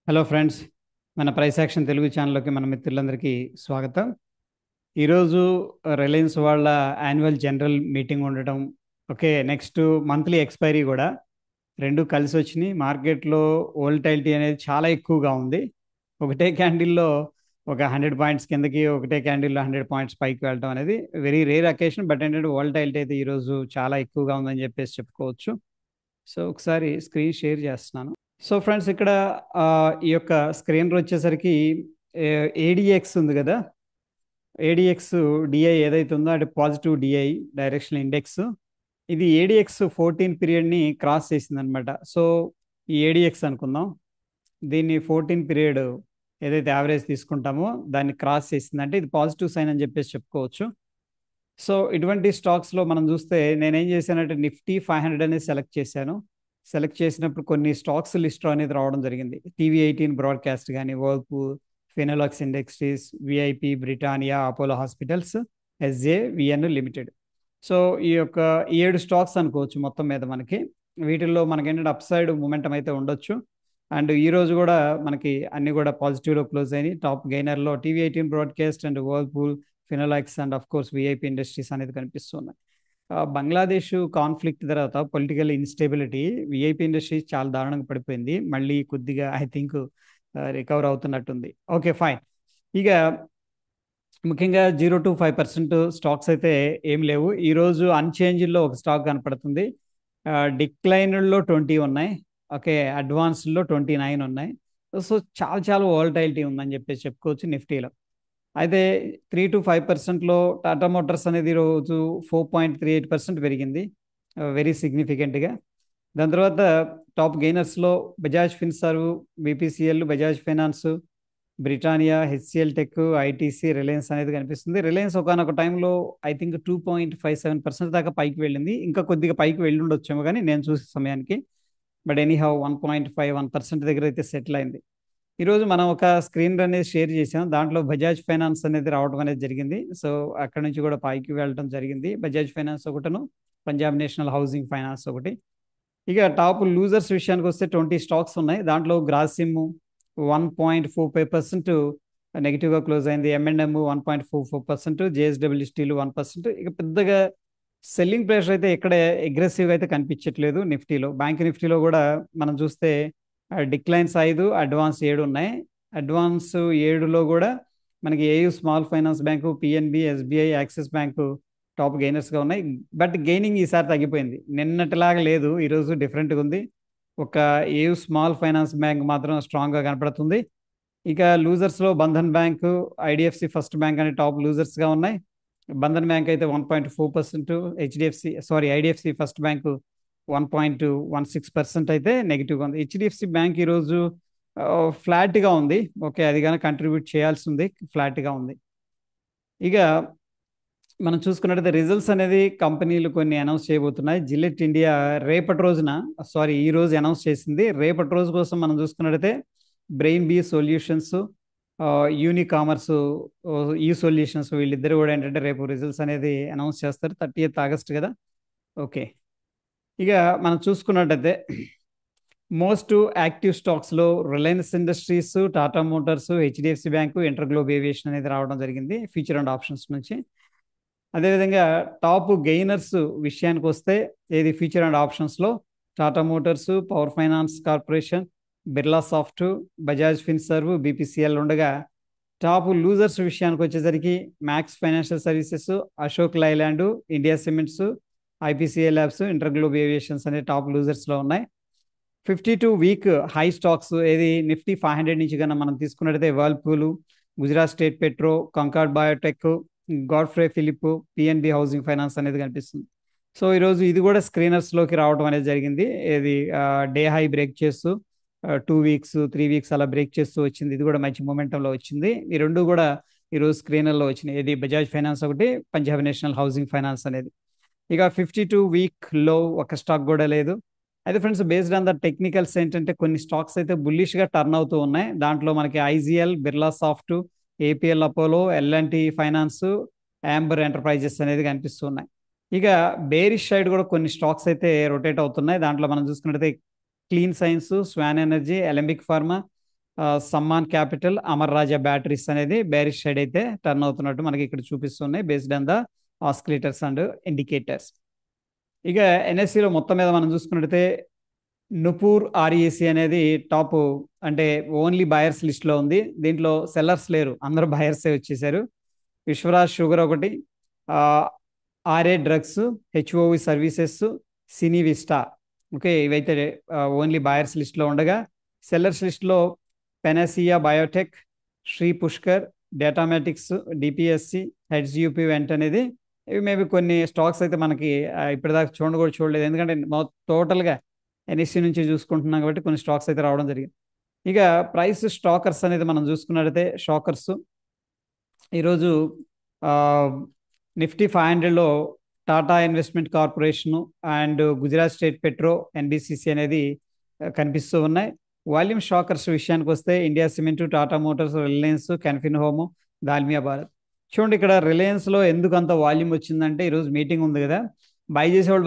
Hello friends, మన price action Telugu ఛానల్లోకి మన మిత్రులందరికీ స్వాగతం. ఈరోజు రిలయన్స్ వాళ్ళ యాన్యువల్ జనరల్ మీటింగ్ ఉండటం, ఓకే, నెక్స్ట్ మంత్లీ ఎక్స్పైరీ కూడా రెండు కలిసి వచ్చినాయి. మార్కెట్లో వోల్టైలిటీ అనేది చాలా ఎక్కువగా ఉంది. ఒకటే క్యాండిల్లో ఒక 100 పాయింట్స్ కిందకి, ఒకటే క్యాండిల్లో 100 పాయింట్స్ పైకి వెళ్ళడం అనేది వెరీ రేర్ అకేషన్. బట్ ఏంటంటే వోల్టైలిటీ అయితే ఈరోజు చాలా ఎక్కువగా ఉందని చెప్పేసి చెప్పుకోవచ్చు. సో ఒకసారి స్క్రీన్ షేర్ చేస్తున్నాను. సో ఫ్రెండ్స్, ఇక్కడ ఈ యొక్క స్క్రీన్ వచ్చేసరికి ఏడిఎక్స్ ఉంది కదా. ఏడిఎక్స్ డిఐ ఏదైతే ఉందో అది పాజిటివ్ డిఐ డైరెక్షనల్ ఇండెక్స్. ఇది ఏడిఎక్స్ 14 పీరియడ్ని క్రాస్ చేసింది అనమాట. సో ఈ ఏడిఎక్స్ అనుకుందాం, దీన్ని 14 పీరియడ్ ఏదైతే యావరేజ్ తీసుకుంటామో దాన్ని క్రాస్ చేసిందంటే ఇది పాజిటివ్ సైన్ అని చెప్పేసి చెప్పుకోవచ్చు. సో ఇటువంటి స్టాక్స్లో మనం చూస్తే నేనేం చేశానంటే నిఫ్టీ 500 అనేది సెలెక్ట్ చేశాను. సెలెక్ట్ చేసినప్పుడు కొన్ని స్టాక్స్ లిస్ట్ అనేది రావడం జరిగింది. TV18 బ్రాడ్కాస్ట్ కానీ, Whirlpool, Finolex industries, VIP, Britannia, Apollo hospitals, SJVN limited. So ఈ యొక్క 7 స్టాక్స్ అనుకోవచ్చు మొత్తం మీద మనకి. వీటిల్లో మనకి ఏంటంటే అప్ సైడ్ మూమెంటం అయితే ఉండొచ్చు. అండ్ ఈ రోజు కూడా మనకి అన్ని కూడా పాజిటివ్లో క్లోజ్ అయినాయి. టాప్ గెయినర్లో TV18 broadcast and Whirlpool, Finolex and of course VIP industries అనేది కనిపిస్తున్నాయి. బంగ్లాదేశ్ కాన్ఫ్లిక్ట్ తర్వాత పొలిటికల్ ఇన్స్టెబిలిటీ విఐపి ఇండస్ట్రీస్ చాలా దారుణంగా పడిపోయింది. మళ్ళీ కొద్దిగా ఐ థింక్ రికవర్ అవుతున్నట్టుంది. Okay, fine. ఇక ముఖ్యంగా 0 to 5% స్టాక్స్ అయితే ఏం లేవు. ఈరోజు అన్చేంజ్లో ఒక స్టాక్ కనపడుతుంది. డిక్లైన్లో 20 ఉన్నాయి, ఓకే, అడ్వాన్స్లో 29 ఉన్నాయి. సో చాలా చాలా వోల్టైలిటీ ఉందని చెప్పేసి చెప్పుకోవచ్చు నిఫ్టీలో. అయితే 3 to 5%లో టాటా మోటార్స్ అనేది రోజు 4.38% పెరిగింది, వెరీ సిగ్నిఫికెంట్గా. దాని తర్వాత టాప్ గెయినర్స్లో Bajaj Finserv, BPCL, Bajaj finance, Britannia, HCL tech, ITC, Reliance అనేది కనిపిస్తుంది. రిలయన్స్ ఒకనొక టైంలో ఐ థింక్ 2.57% దాకా పైకి వెళ్ళింది. ఇంకా కొద్దిగా పైకి వెళ్ళి ఉండొచ్చేమో కానీ నేను చూసే సమయానికి. బట్ ఎనీహౌ 1.51% దగ్గర అయితే సెటిల్ అయింది. ఈరోజు మనం ఒక స్క్రీన్ అనేది షేర్ చేసాం. దాంట్లో బజాజ్ ఫైనాన్స్ అనేది రావడం అనేది జరిగింది. సో అక్కడ నుంచి కూడా పైకి వెళ్ళడం జరిగింది. బజాజ్ ఫైనాన్స్ ఒకటను, పంజాబ్ నేషనల్ హౌసింగ్ ఫైనాన్స్ ఒకటి. ఇక టాప్ లూజర్స్ విషయానికి వస్తే 20 స్టాక్స్ ఉన్నాయి. దాంట్లో గ్రాసిమ్ 1.45% నెగిటివ్గా క్లోజ్ అయింది. M&M 1.44%, JSW steel 1%. ఇక పెద్దగా సెల్లింగ్ ప్రెషర్ అయితే ఎక్కడ అగ్రెసివ్గా అయితే కనిపించట్లేదు నిఫ్టీలో. బ్యాంక్ నిఫ్టీలో కూడా మనం చూస్తే డిక్లైన్స్ 5, అడ్వాన్స్ 7 ఉన్నాయి. అడ్వాన్స్ 7లో కూడా మనకి AU small finance bank, PNB, SBI, Axis bank top గెయినర్స్గా ఉన్నాయి. బట్ గెయినింగ్ ఈసారి తగ్గిపోయింది, నిన్నటిలాగా లేదు, ఈరోజు డిఫరెంట్గా ఉంది. ఒక ఏయూ స్మాల్ ఫైనాన్స్ బ్యాంక్ మాత్రం స్ట్రాంగ్గా కనపడుతుంది. ఇక లూజర్స్లో Bandhan bank, IDFC first bank అనే టాప్ లూజర్స్గా ఉన్నాయి. బంధన్ బ్యాంక్ అయితే 1.4%, ఐడిఎఫ్సి ఫస్ట్ బ్యాంకు 1.16% అయితే నెగిటివ్గా ఉంది. హెచ్డిఎఫ్సి బ్యాంక్ ఈరోజు ఫ్లాట్గా ఉంది, ఓకే, అది కానీ కంట్రిబ్యూట్ చేయాల్సి ఉంది, ఫ్లాట్గా ఉంది. ఇక మనం చూసుకున్నట్టయితే రిజల్ట్స్ అనేది కంపెనీలు కొన్ని అనౌన్స్ చేయబోతున్నాయి. జిల్లెట్ ఇండియా రేపటి రోజున, ఈ రోజు అనౌన్స్ చేసింది. రేపటి రోజు కోసం మనం చూసుకున్నట్టయితే బ్రెయిన్ బీ సొల్యూషన్స్, యూనికామర్స్, ఈ సొల్యూషన్స్, వీళ్ళిద్దరు కూడా ఏంటంటే రేపు రిజల్ట్స్ అనేది అనౌన్స్ చేస్తారు. 30th ఆగస్ట్ కదా, ఓకే. ఇక మనం చూసుకున్నట్టయితే మోస్ట్ యాక్టివ్ స్టాక్స్లో Reliance industries, Tata Motors, HDFC bank, InterGlobe aviation అనేది రావడం జరిగింది ఫ్యూచర్ అండ్ ఆప్షన్స్ నుంచి. అదేవిధంగా టాప్ గెయినర్స్ విషయానికి వస్తే ఏది ఫ్యూచర్ అండ్ ఆప్షన్స్లో Tata Motors, power finance corporation, Birla soft, Bajaj Finserv, BPCL ఉండగా టాప్ లూజర్స్ విషయానికి వచ్చేసరికి max financial services, Ashok Leyland, India cements, IPCA labs, InterGlobe aviations అనే టాప్ లూజర్స్లో ఉన్నాయి. 52-week హై స్టాక్స్ ఏది నిఫ్టీ 500 నుంచి కన్నా మనం తీసుకున్నట్టయితే Whirlpool, Gujarat state petro, Concord biotech, Godfrey Phillips, PNB housing finance అనేది కనిపిస్తుంది. సో ఈరోజు ఇది కూడా స్క్రీనర్స్లోకి రావడం అనేది జరిగింది. ఇది డే హై బ్రేక్ చేస్తూ 2 weeks 3 weeks అలా బ్రేక్ చేస్తూ వచ్చింది. ఇది కూడా మంచి మొమెంటంలో వచ్చింది. ఈ రెండు కూడా ఈరోజు స్క్రీనర్లో వచ్చినాయి. ఇది బజాజ్ ఫైనాన్స్ ఒకటి, పంజాబ్ నేషనల్ హౌసింగ్ ఫైనాన్స్ అనేది. ఇక 52-week లో ఒక స్టాక్ కూడా లేదు. అయితే friends, based on the technicals ఏంటంటే కొన్ని స్టాక్స్ అయితే బుల్లిష్గా టర్న్ అవుతూ ఉన్నాయి. దాంట్లో మనకి IGL, Birlasoft, APL Apollo, L&T finance, Amber Enterprises అనేది కనిపిస్తున్నాయి. ఇక బేరిష్ సైడ్ కూడా కొన్ని స్టాక్స్ అయితే రొటేట్ అవుతున్నాయి. దాంట్లో మనం చూసుకున్నట్టయితే clean science, Swan energy, Alembic pharma, Sammaan capital, Amar Raja batteries అనేది బేరిష్ సైడ్ అయితే టర్న్ అవుతున్నట్టు మనకి ఇక్కడ చూపిస్తున్నాయి based on the oscillators and indicators. ఇక ఎన్ఎస్సిలో మొత్తం మీద మనం చూసుకున్నట్టయితే నుపూర్ ఆర్ఈసి అనేది టాప్, అంటే ఓన్లీ బయర్స్ లిస్ట్లో ఉంది. దీంట్లో సెల్లర్స్ లేరు, అందరూ బయర్సే వచ్చేసారు. విశ్వరాజ్ షుగర్ ఒకటి, RA drugs, HOV services, Cinevista, okay, ఇవైతే ఓన్లీ బయర్స్ లిస్ట్లో ఉండగా సెల్లర్స్ లిస్ట్లో Panacea biotech, Shri Pushkar, డేటామెటిక్స్, DPSC, హెచ్జియుపి వెంట అనేది ఇవి మేబీ కొన్ని స్టాక్స్ అయితే మనకి ఇప్పటిదాకా చూడలేదు, ఎందుకంటే టోటల్గా ఎన్ఎస్సి నుంచి చూసుకుంటున్నాం కాబట్టి కొన్ని స్టాక్స్ అయితే రావడం జరిగింది. ఇక ప్రైస్ స్టాకర్స్ అనేది మనం చూసుకున్నట్టయితే షాకర్స్ ఈరోజు నిఫ్టీ 500లో Tata investment corporation and Gujarat state petro, NBCC అనేది కనిపిస్తూ ఉన్నాయి. వాల్యూమ్ షాకర్స్ విషయానికి వస్తే India cement, Tata motors, Reliance, Canfin home, Dalmia Bharat. చూడండి ఇక్కడ రిలయన్స్లో ఎందుకు అంత వాల్యూమ్ వచ్చిందంటే ఈరోజు మీటింగ్ ఉంది కదా, బై చేసేవాళ్ళు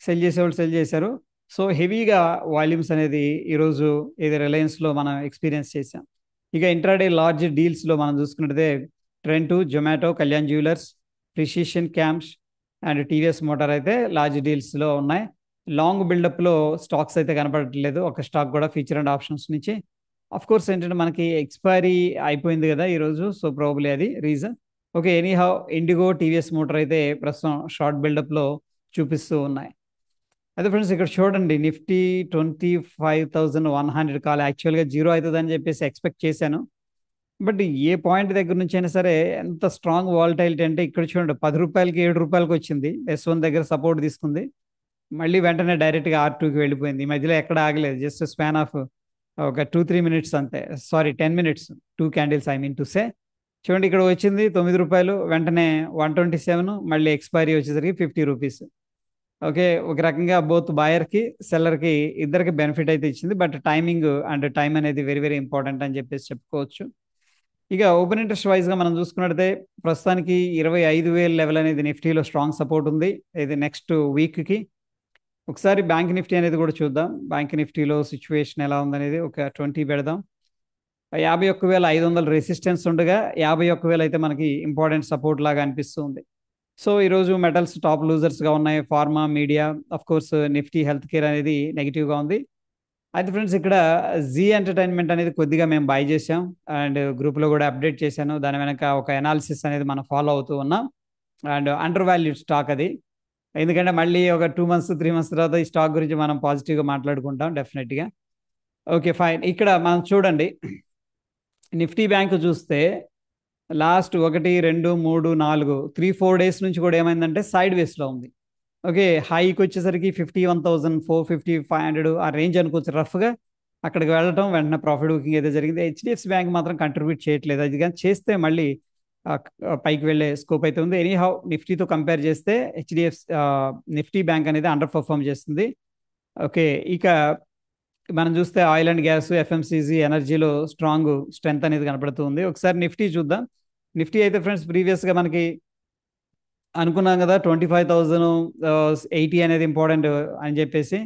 సెల్ చేసేవాళ్ళు సెల్ చేశారు. సో హెవీగా వాల్యూమ్స్ అనేది ఈరోజు ఇది రిలయన్స్లో మనం ఎక్స్పీరియన్స్ చేసాం. ఇక ఇంట్రాడే లార్జ్ డీల్స్లో మనం చూసుకున్నట్టే Trent, Zomato, Kalyan jewellers, precision camps and TVS motor అయితే లార్జ్ డీల్స్లో ఉన్నాయి. లాంగ్ బిల్డప్లో స్టాక్స్ అయితే కనపడట్లేదు, ఒక స్టాక్ కూడా ఫీచర్ అండ్ ఆప్షన్స్ నుంచి. అఫ్ కోర్స్ ఏంటంటే మనకి ఎక్స్పైరీ అయిపోయింది కదా ఈరోజు, సో ప్రాబబ్లీ అది reason. Okay, anyhow IndiGo, TVS motor అయితే ప్రస్తుతం షార్ట్ బిల్డప్లో చూపిస్తూ ఉన్నాయి. అదే ఫ్రెండ్స్ ఇక్కడ చూడండి, నిఫ్టీ 25,100 కాల్ యాక్చువల్గా జీరో అవుతుందని చెప్పేసి ఎక్స్పెక్ట్ చేశాను. బట్ ఏ పాయింట్ దగ్గర నుంచి అయినా సరే ఎంత స్ట్రాంగ్ వాలటైలిటీ అంటే ఇక్కడ చూడండి, 10 రూపాయలకి 7 రూపాయలకి వచ్చింది, S1 దగ్గర సపోర్ట్ తీసుకుంది, మళ్ళీ వెంటనే డైరెక్ట్గా R2కి వెళ్ళిపోయింది. ఈ మధ్యలో ఎక్కడ ఆగలేదు, జస్ట్ స్పాన్ ఆఫ్ ఒక 2-3 మినిట్స్ అంతే, sorry 10 minutes, 2 candles I mean to say. చూడండి ఇక్కడ వచ్చింది 9 రూపాయలు, వెంటనే 127, మళ్ళీ ఎక్స్పైరీ వచ్చేసరికి 50 రూపీస్. ఓకే, ఒక రకంగా బోత్ బాయర్కి సెల్లర్కి ఇద్దరికి బెనిఫిట్ అయితే ఇచ్చింది. బట్ టైమింగ్ అండ్ టైం అనేది వెరీ వెరీ ఇంపార్టెంట్ అని చెప్పేసి చెప్పుకోవచ్చు. ఇక ఓపెన్ ఇంట్రెస్ట్ వైజ్గా మనం చూసుకున్నట్లయితే ప్రస్తుతానికి 25,000 లెవెల్ అనేది నిఫ్టీలో స్ట్రాంగ్ సపోర్ట్ ఉంది, ఇది నెక్స్ట్ వీక్కి. ఒకసారి బ్యాంక్ నిఫ్టీ అనేది కూడా చూద్దాం, బ్యాంక్ నిఫ్టీలో సిచ్యువేషన్ ఎలా ఉందనేది ఒక 20 పెడదాం. 51,500 రెసిస్టెన్స్ ఉండగా 51,000 అయితే మనకి ఇంపార్టెంట్ సపోర్ట్ లాగా అనిపిస్తుంది. సో ఈరోజు మెటల్స్ టాప్ లూజర్స్గా ఉన్నాయి, pharma, media, of course Nifty health care అనేది నెగిటివ్గా ఉంది. అయితే ఫ్రెండ్స్ ఇక్కడ జీ ఎంటర్టైన్మెంట్ అనేది కొద్దిగా మేము బై చేసాం అండ్ గ్రూప్లో కూడా అప్డేట్ చేశాను, దాని వెనక ఒక అనాలిసిస్ అనేది మనం ఫాలో అవుతూ ఉన్నాం. అండ్ అండర్ వాల్యూడ్ స్టాక్ అది, ఎందుకంటే మళ్ళీ ఒక 2 మంత్స్ 3 మంత్స్ తర్వాత ఈ స్టాక్ గురించి మనం పాజిటివ్గా మాట్లాడుకుంటాం డెఫినెట్గా. ఓకే ఫైన్, ఇక్కడ మనం చూడండి నిఫ్టీ బ్యాంక్ చూస్తే లాస్ట్ 1, 2, 3, 4, 3-4 డేస్ నుంచి కూడా ఏమైందంటే సైడ్ వేస్లో ఉంది. ఓకే, హైకి వచ్చేసరికి 51,450, 500 ఆ రేంజ్ అనుకోవచ్చు రఫ్గా, అక్కడికి వెళ్ళటం వెంటనే ప్రాఫిట్ బుకింగ్ అయితే జరిగింది. హెచ్డిఎఫ్సి బ్యాంక్ మాత్రం కంట్రిబ్యూట్ చేయట్లేదు, అది కానీ చేస్తే మళ్ళీ పైకి వెళ్ళే స్కోప్ అయితే ఉంది. ఎనీహౌ నిఫ్టీతో కంపేర్ చేస్తే నిఫ్టీ బ్యాంక్ అనేది అండర్ పర్ఫామ్ చేస్తుంది. ఓకే, ఇక మనం చూస్తే ఆయిల్ అండ్ గ్యాస్, ఎఫ్ఎంసీజీ, ఎనర్జీలో స్ట్రాంగ్ స్ట్రెంత్ అనేది కనపడుతుంది. ఒకసారి నిఫ్టీ చూద్దాం. నిఫ్టీ అయితే ఫ్రెండ్స్ ప్రీవియస్గా మనకి అనుకున్నాం కదా 25,080 అనేది ఇంపార్టెంట్ అని చెప్పేసి,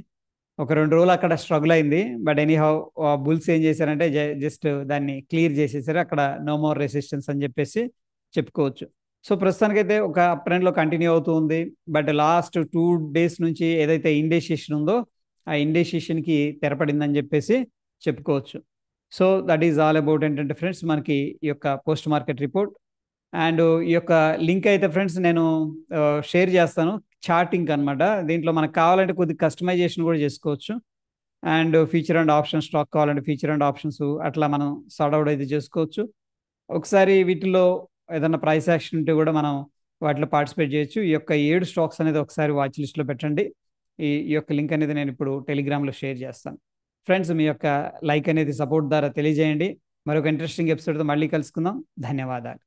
ఒక 2 రోజులు అక్కడ స్ట్రగుల్ అయింది. బట్ ఎనీహౌ బుల్స్ ఏం చేశారంటే జస్ట్ దాన్ని క్లియర్ చేసేసారు, అక్కడ నో మోర్ రెసిస్టెన్స్ అని చెప్పేసి చెప్పుకోవచ్చు. సో ప్రస్తుతానికైతే ఒక అప్ ట్రెండ్లో కంటిన్యూ అవుతూ ఉంది. బట్ లాస్ట్ 2 డేస్ నుంచి ఏదైతే ఇండెసిషన్ ఉందో ఆ ఇండెసిషన్కి తెరపడిందని చెప్పేసి చెప్పుకోవచ్చు. So that is all about ఏంటంటే ఫ్రెండ్స్ మనకి ఈ యొక్క పోస్ట్ మార్కెట్ రిపోర్ట్. అండ్ ఈ యొక్క లింక్ అయితే ఫ్రెండ్స్ నేను షేర్ చేస్తాను, చార్టింగ్ అనమాట. దీంట్లో మనకు కావాలంటే కొద్దిగా కస్టమైజేషన్ కూడా చేసుకోవచ్చు. And feature and option stock కావాలంటే ఫీచర్ అండ్ ఆప్షన్స్ అట్లా మనం సార్ట్ అవుట్ అయితే చేసుకోవచ్చు. ఒకసారి వీటిలో ఏదైనా ప్రైస్ యాక్షన్ ఉంటే కూడా మనం వాటిలో పార్టిసిపేట్ చేయొచ్చు. ఈ యొక్క 7 స్టాక్స్ అనేది ఒకసారి వాచ్ లిస్ట్లో పెట్టండి. ఈ యొక్క లింక్ అనేది నేను ఇప్పుడు టెలిగ్రామ్లో షేర్ చేస్తాను. ఫ్రెండ్స్ మీ యొక్క లైక్ అనేది సపోర్ట్ ద్వారా తెలియజేయండి. మరొక ఇంట్రెస్టింగ్ ఎపిసోడ్తో మళ్ళీ కలుసుకుందాం. ధన్యవాదాలు.